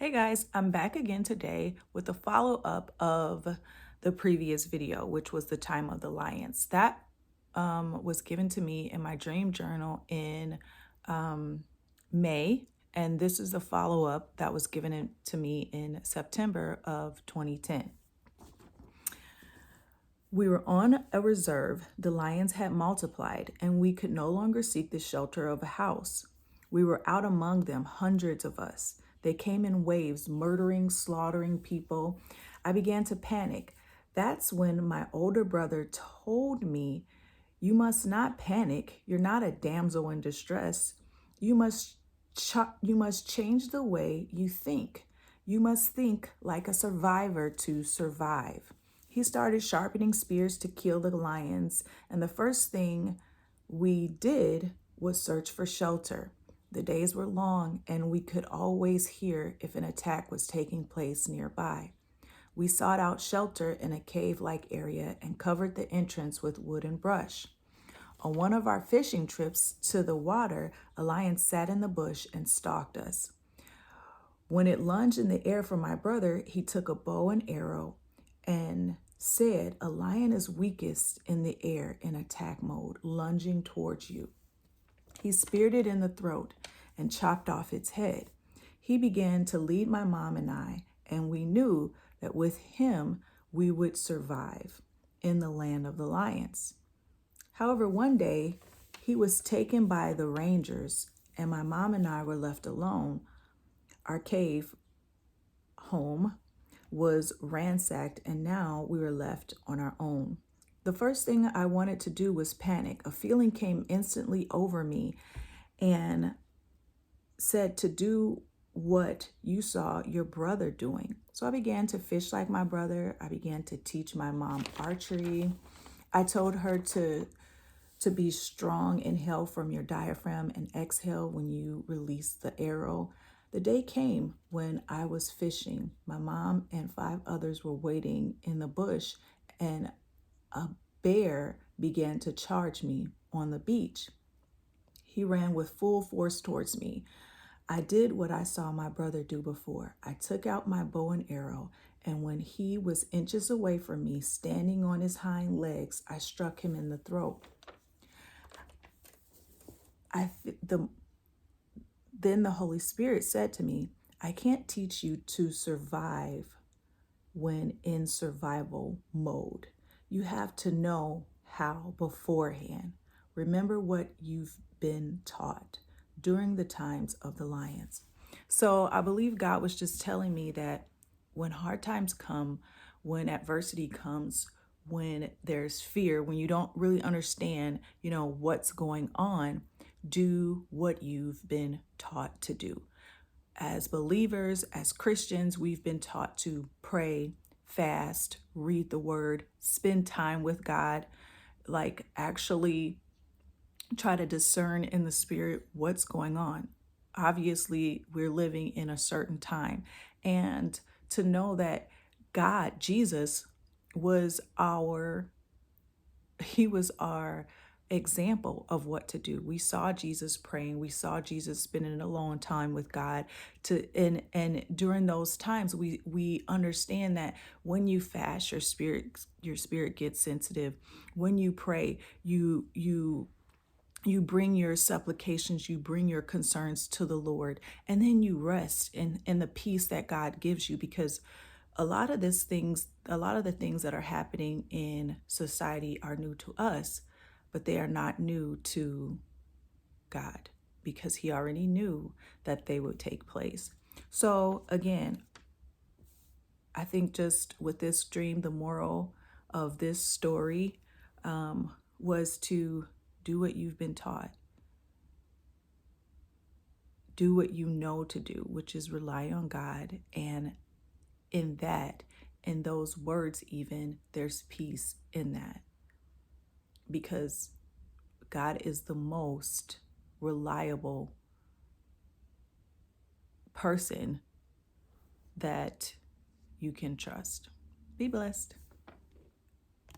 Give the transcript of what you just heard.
Hey guys, I'm back again today with a follow-up of the previous video, which was the time of the lions. That was given to me in my dream journal in um, May, and this is the follow-up that was to me in September of 2010. We were on a reserve. The lions had multiplied, and we could no longer seek the shelter of a house. We were out among them, hundreds of us. They came in waves, murdering, slaughtering people. I began to panic. That's when my older brother told me, "You must not panic. You're not a damsel in distress. You must you must change the way you think. You must think like a survivor to survive." He started sharpening spears to kill the lions, and the first thing we did was search for shelter. The days were long, and we could always hear if an attack was taking place nearby. We sought out shelter in a cave-like area and covered the entrance with wood and brush. On one of our fishing trips to the water, a lion sat in the bush and stalked us. When it lunged in the air for my brother, he took a bow and arrow and said, "A lion is weakest in the air in attack mode, lunging towards you." He speared it in the throat and chopped off its head. He began to lead my mom and I, and we knew that with him we would survive in the land of the lions. However, one day he was taken by the rangers, and my mom and I were left alone. Our cave home was ransacked, and now we were left on our own. The first thing I wanted to do was panic. A feeling came instantly over me and said to do what you saw your brother doing. So I began to fish like my brother. I began to teach my mom archery. I told her to be strong. Inhale from your diaphragm and exhale when you release the arrow. The day came when I was fishing. My mom and 5 others were waiting in the bush, and a bear began to charge me on the beach. He ran with full force towards me. I did what I saw my brother do before. I took out my bow and arrow, and when he was inches away from me, standing on his hind legs, I struck him in the throat. Then the Holy Spirit said to me, "I can't teach you to survive when in survival mode. You have to know how beforehand. Remember what you've been taught during the times of the lions." So I believe God was just telling me that when hard times come, when adversity comes, when there's fear, when you don't really understand, what's going on, do what you've been taught to do. As believers, as Christians, we've been taught to pray, fast, read the word, spend time with God, like actually try to discern in the spirit what's going on. Obviously, we're living in a certain time, and to know that God, Jesus, was our example of what to do. We saw Jesus praying. We saw Jesus spending a long time with God. And during those times, we understand that when you fast, your spirit gets sensitive. When you pray, you bring your supplications, you bring your concerns to the Lord, and then you rest in the peace that God gives you, because a lot of the things that are happening in society are new to us, but they are not new to God, because he already knew that they would take place. So again, I think just with this dream, the moral of this story was to do what you've been taught. Do what you know to do, which is rely on God. And in those words, even, there's peace in that, because God is the most reliable person that you can trust. Be blessed.